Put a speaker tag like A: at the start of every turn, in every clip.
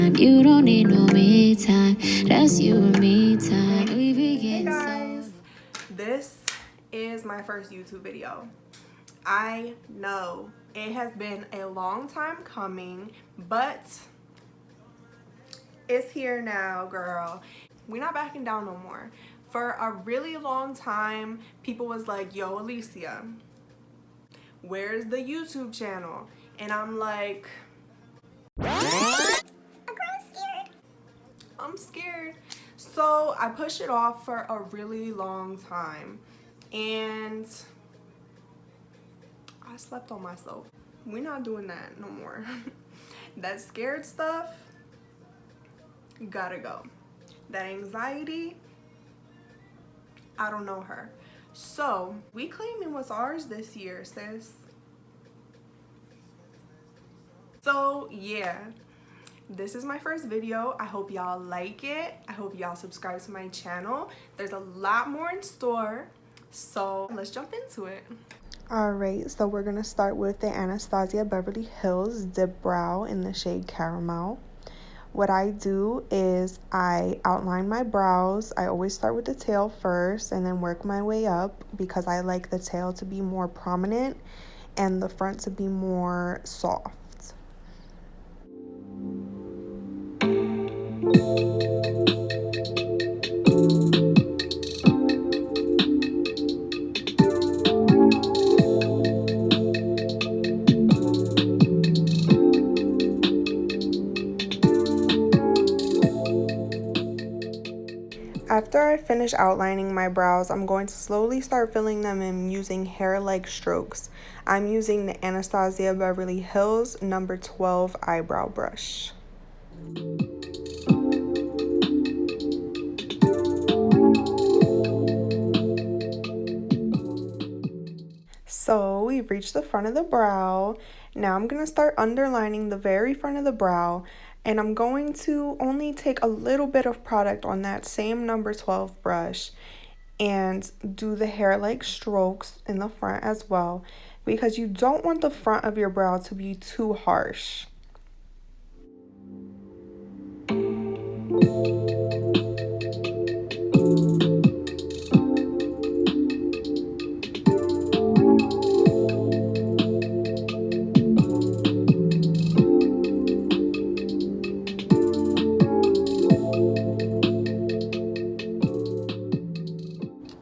A: You don't need no me time. That's you and me time. We begin.
B: Hey guys, this is my first YouTube video. I know it has been a long time coming, but it's here now, girl. We're not backing down no more. For a really long time, people was like, yo, Alicia, where's the YouTube channel? And I'm like, I'm scared. So I pushed it off for a really long time and I slept on myself. We're not doing that no more. That scared stuff gotta go. That anxiety, I don't know her. So we claiming what's ours this year, sis. So yeah, this is my first video. I hope y'all like it. I hope y'all subscribe to my channel. There's a lot more in store, so let's jump into it. Alright, so we're gonna start with the Anastasiabeverlyhills Dip Brow in the shade Caramel. What I do is I outline my brows. I always start with the tail first and then work my way up because I like the tail to be more prominent and the front to be more soft. After I finish outlining my brows, I'm going to slowly start filling them in using hair-like strokes. I'm using the Anastasiabeverlyhills number 12 eyebrow brush. So we've reached the front of the brow. Now I'm going to start underlining the very front of the brow, and I'm going to only take a little bit of product on that same number 12 brush and do the hair-like strokes in the front as well, because you don't want the front of your brow to be too harsh.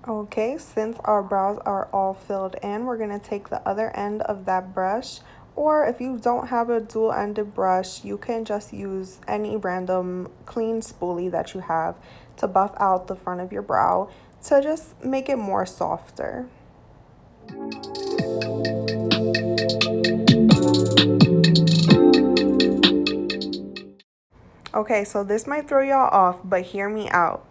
B: Okay, since our brows are all filled in, we're going to take the other end of that brush, or if you don't have a dual-ended brush, you can just use any random clean spoolie that you have to buff out the front of your brow to just make it more softer. Okay, so this might throw y'all off, but hear me out.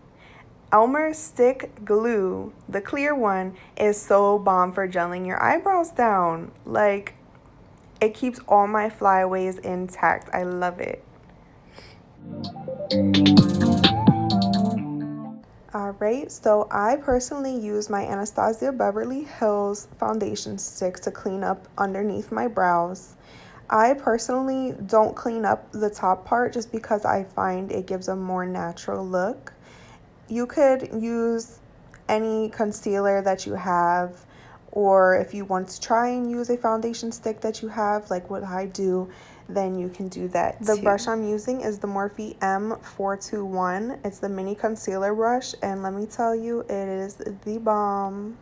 B: Elmer's Stick Glue, the clear one, is so bomb for gelling your eyebrows down. Like, it keeps all my flyaways intact. I love it. Alright, so I personally use my Anastasiabeverlyhills foundation stick to clean up underneath my brows. I personally don't clean up the top part just because I find it gives a more natural look. You could use any concealer that you have, or if you want to try and use a foundation stick that you have, like what I do, then you can do that too. The brush I'm using is the Morphe M421. It's the mini concealer brush, and let me tell you, it is the bomb.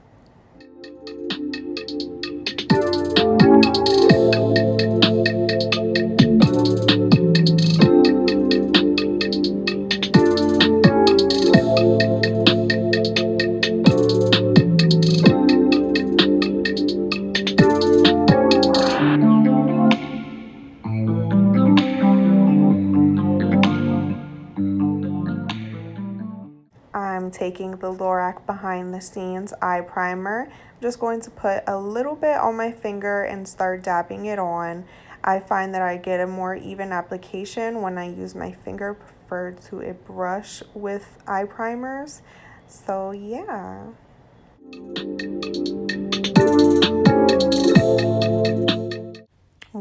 B: I'm taking the Lorac Behind the Scenes eye primer. I'm just going to put a little bit on my finger and start dabbing it on. I find that I get a more even application when I use my finger, prefer to a brush with eye primers. So yeah.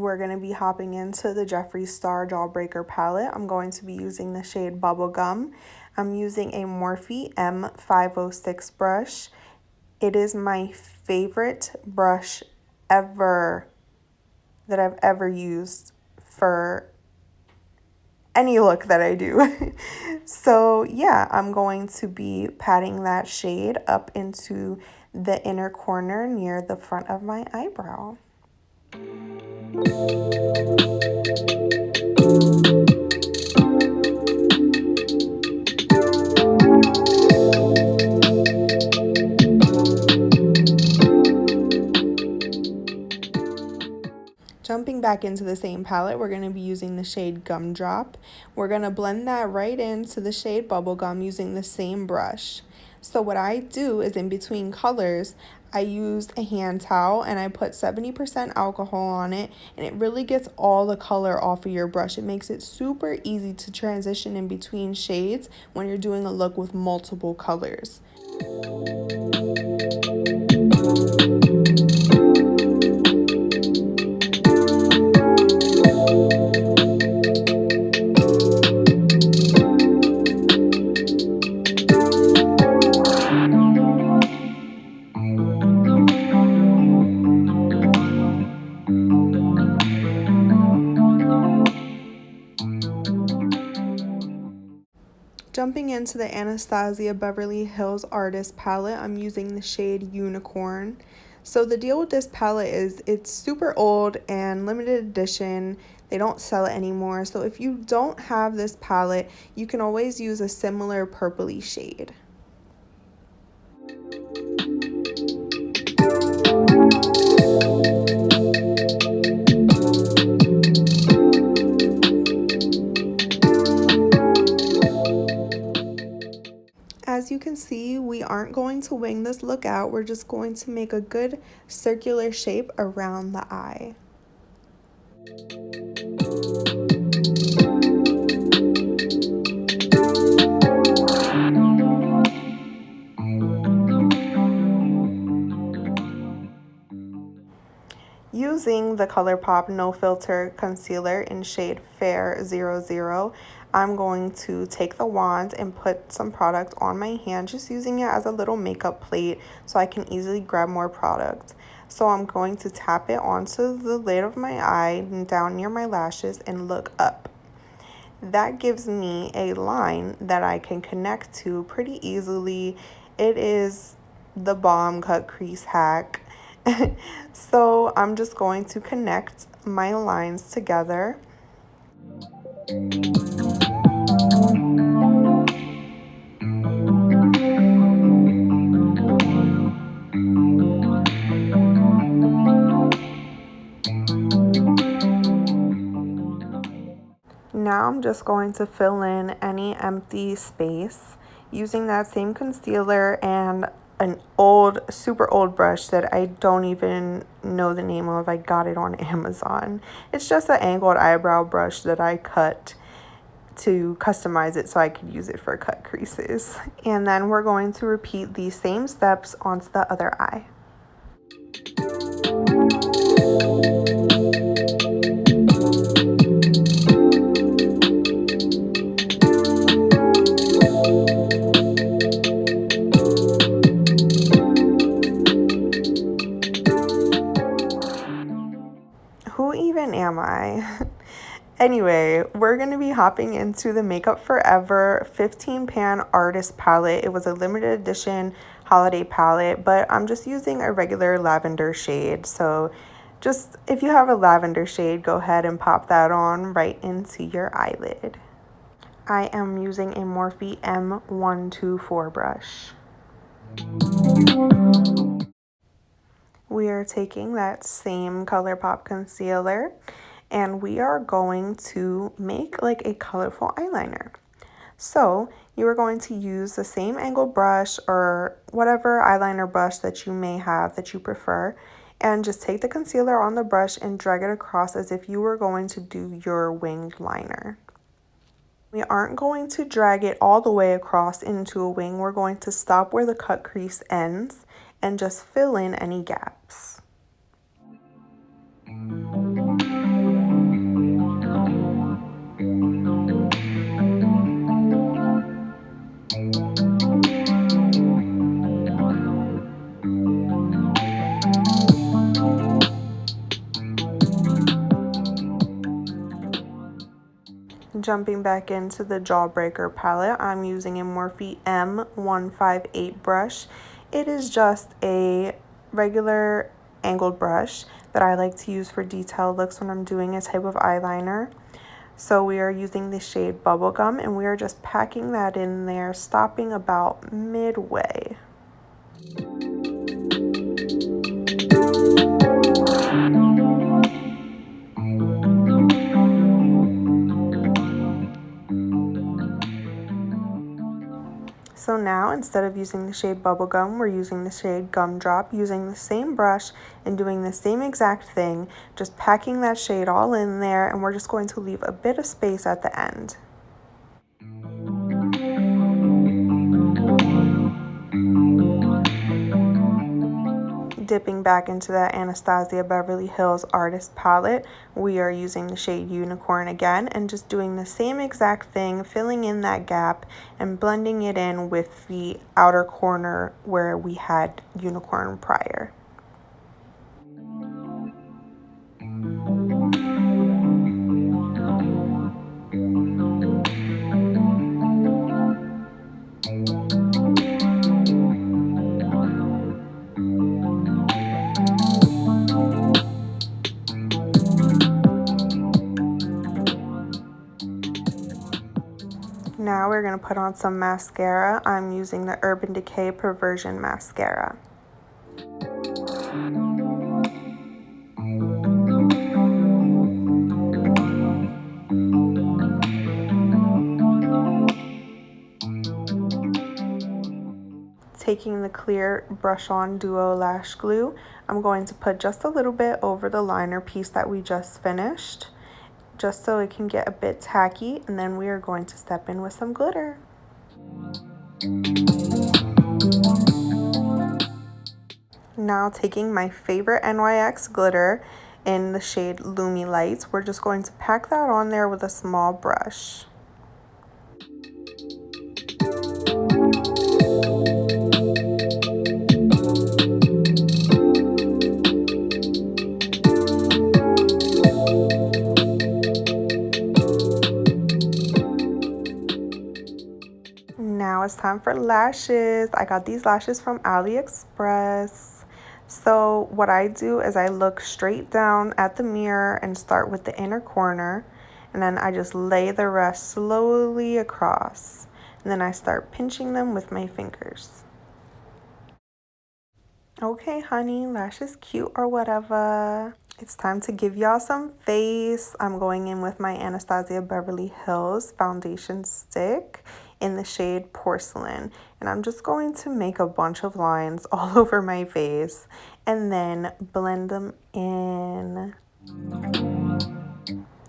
B: we're going to be hopping into the Jeffree Star Jawbreaker palette. I'm going to be using the shade Bubblegum. I'm using a Morphe M506 brush. It is my favorite brush ever that I've ever used for any look that I do. So yeah, I'm going to be patting that shade up into the inner corner near the front of my eyebrow. Jumping back into the same palette, we're going to be using the shade Gumdrop. We're going to blend that right into the shade Bubblegum using the same brush. So what I do is in between colors, I use a hand towel and I put 70% alcohol on it, and it really gets all the color off of your brush. It makes it super easy to transition in between shades when you're doing a look with multiple colors. Jumping into the Anastasiabeverlyhills Artist palette, I'm using the shade Unicorn. So the deal with this palette is it's super old and limited edition. They don't sell it anymore. So if you don't have this palette, you can always use a similar purpley shade. As you can see, we aren't going to wing this look out. We're just going to make a good circular shape around the eye. Using the Colourpop No Filter Concealer in shade Fair 00, I'm going to take the wand and put some product on my hand, just using it as a little makeup plate so I can easily grab more product. So I'm going to tap it onto the lid of my eye and down near my lashes and look up. That gives me a line that I can connect to pretty easily. It is the bomb cut crease hack. So I'm just going to connect my lines together. Now I'm just going to fill in any empty space using that same concealer and an super old brush that I don't even know the name of. I got it on Amazon. It's just an angled eyebrow brush that I cut to customize it so I could use it for cut creases. And then we're going to repeat these same steps onto the other eye. Who even am I? Anyway, we're going to be hopping into the Makeup Forever 15 pan artist palette. It was a limited edition holiday palette, but I'm just using a regular lavender shade. So just if you have a lavender shade, go ahead and pop that on right into your eyelid. I am using a Morphe M124 brush. We are taking that same Colourpop concealer and we are going to make like a colorful eyeliner. So you are going to use the same angled brush or whatever eyeliner brush that you may have that you prefer, and just take the concealer on the brush and drag it across as if you were going to do your winged liner. We aren't going to drag it all the way across into a wing. We're going to stop where the cut crease ends and just fill in any gaps. Jumping back into the Jawbreaker palette, I'm using a Morphe M158 brush. It is just a regular angled brush that I like to use for detailed looks when I'm doing a type of eyeliner. So we are using the shade Bubblegum, and we are just packing that in there, stopping about midway. So now, instead of using the shade Bubblegum, we're using the shade Gumdrop, using the same brush and doing the same exact thing, just packing that shade all in there, and we're just going to leave a bit of space at the end. Dipping back into that Anastasiabeverlyhills Artist palette, we are using the shade Unicorn again and just doing the same exact thing, filling in that gap and blending it in with the outer corner where we had Unicorn prior. Now we're going to put on some mascara. I'm using the Urban Decay Perversion Mascara. Taking the clear Brush On Duo Lash Glue, I'm going to put just a little bit over the liner piece that we just finished, just so it can get a bit tacky, and then we are going to step in with some glitter. Now taking my favorite NYX glitter in the shade Lumi Light, we're just going to pack that on there with a small brush. Now it's time for lashes. I got these lashes from AliExpress. So what I do is I look straight down at the mirror and start with the inner corner, and then I just lay the rest slowly across, and then I start pinching them with my fingers. Okay, honey, lashes cute or whatever. It's time to give y'all some face. I'm going in with my Anastasiabeverlyhills foundation stick in the shade Porcelain. And I'm just going to make a bunch of lines all over my face and then blend them in.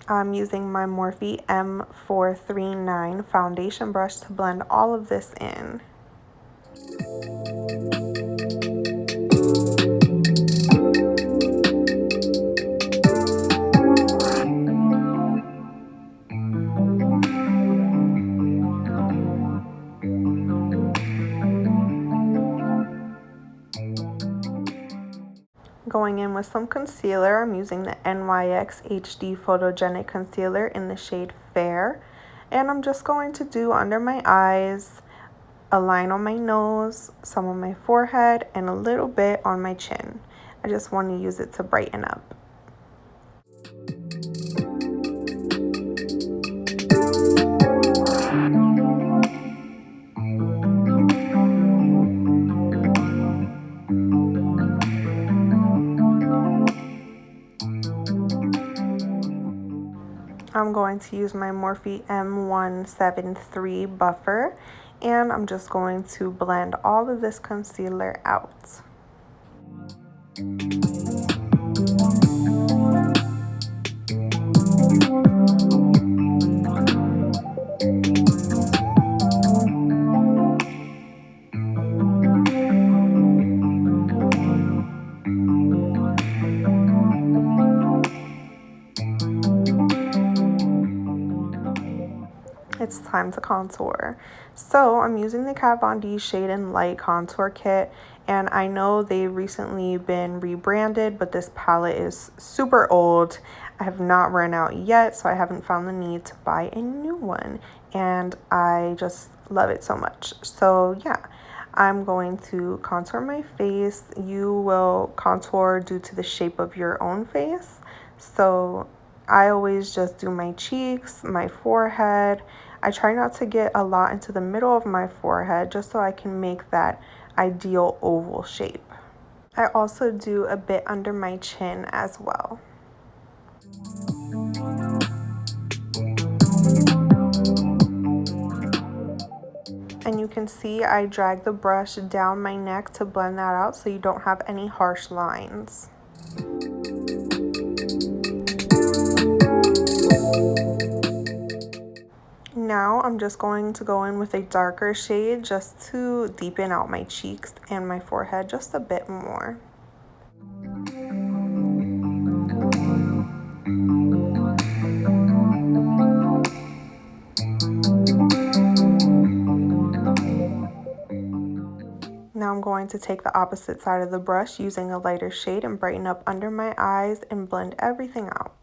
B: I'm using my Morphe M439 foundation brush to blend all of this in. Going in with some concealer, I'm using the NYX HD Photogenic Concealer in the shade Fair. And I'm just going to do under my eyes, a line on my nose, some on my forehead, and a little bit on my chin. I just want to use it to brighten up. I'm going to use my Morphe M173 buffer, and I'm just going to blend all of this concealer out. It's time to contour. So I'm using the Kat Von D Shade and Light Contour Kit, and I know they've recently been rebranded, but this palette is super old. I have not run out yet, so I haven't found the need to buy a new one, and I just love it so much. So yeah, I'm going to contour my face. You will contour due to the shape of your own face. So I always just do my cheeks, my forehead. I try not to get a lot into the middle of my forehead just so I can make that ideal oval shape. I also do a bit under my chin as well. And you can see I drag the brush down my neck to blend that out so you don't have any harsh lines. Now I'm just going to go in with a darker shade just to deepen out my cheeks and my forehead just a bit more. Now I'm going to take the opposite side of the brush using a lighter shade and brighten up under my eyes and blend everything out.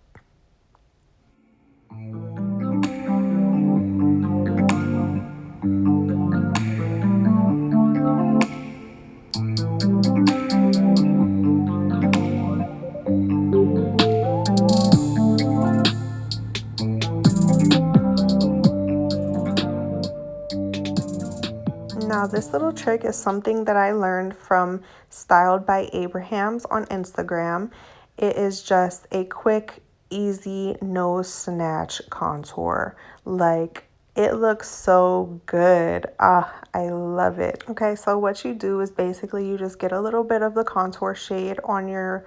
B: Now this little trick is something that I learned from Styled by Abrahams on Instagram. It is just a quick, easy nose snatch contour. Like, it looks so good. I love it. Okay, so what you do is basically you just get a little bit of the contour shade on your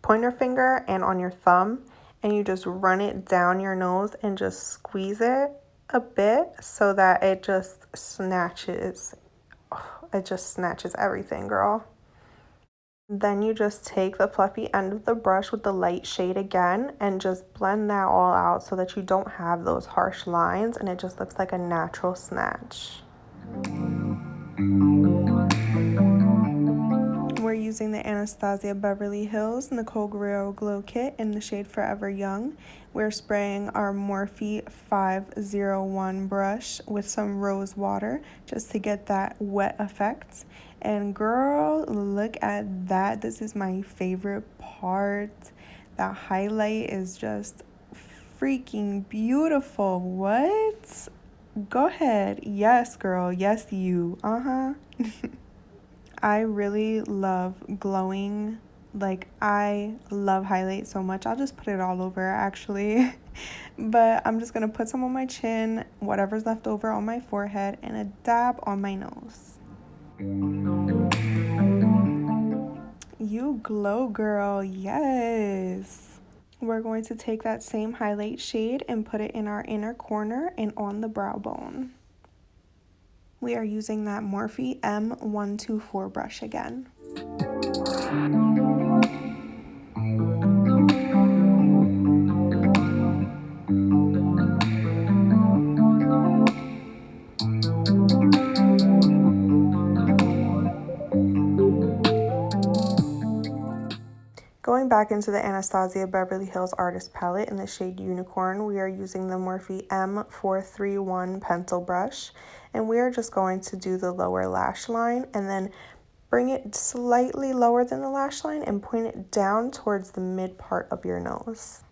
B: pointer finger and on your thumb, and you just run it down your nose and just squeeze it a bit so that it just snatches. It just snatches everything, girl. Then you just take the fluffy end of the brush with the light shade again and just blend that all out so that you don't have those harsh lines and it just looks like a natural snatch. We're using the Anastasiabeverlyhills Nicole Guerrero Glow Kit in the shade Forever Young. We're spraying our Morphe 501 brush with some rose water just to get that wet effect. And girl, look at that. This is my favorite part. That highlight is just freaking beautiful. What? Go ahead. Yes, girl. Yes, you. I really love glowing. Like, I love highlight so much. I'll just put it all over, actually. But I'm just going to put some on my chin, whatever's left over on my forehead, and a dab on my nose. You glow, girl. Yes. We're going to take that same highlight shade and put it in our inner corner and on the brow bone. We are using that Morphe M124 brush again. Going back into the Anastasiabeverlyhills Artist palette in the shade Unicorn, we are using the Morphe M431 pencil brush, and we are just going to do the lower lash line and then bring it slightly lower than the lash line and point it down towards the mid part of your nose.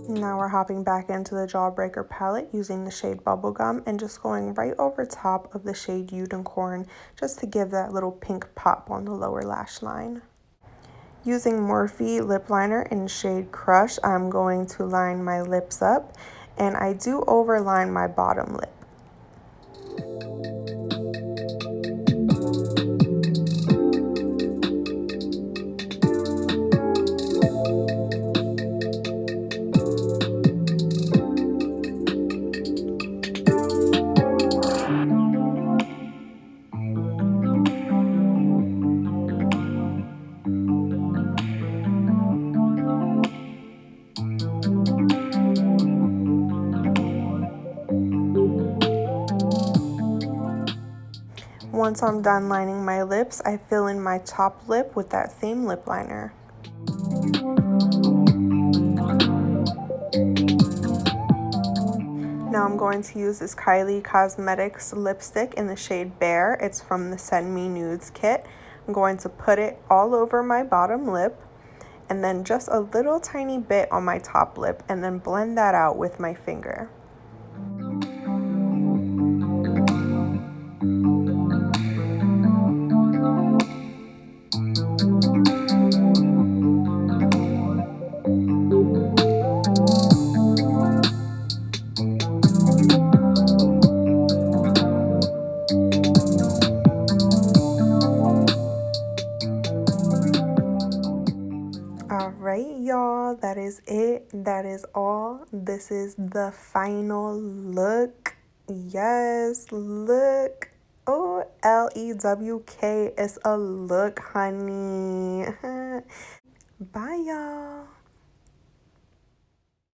B: Now we're hopping back into the Jawbreaker palette using the shade Bubblegum and just going right over top of the shade Unicorn just to give that little pink pop on the lower lash line. Using Morphe lip liner in shade Crush, I'm going to line my lips up, and I do overline my bottom lip. Once I'm done lining my lips, I fill in my top lip with that same lip liner. Now I'm going to use this Kyliecosmetics lipstick in the shade Bare. It's from the Send Me Nudes kit. I'm going to put it all over my bottom lip and then just a little tiny bit on my top lip and then blend that out with my finger. Alright, y'all, that is it. That is all. This is the final look. Yes, look. Oh, L-E-W-K is a look, honey. Bye, y'all.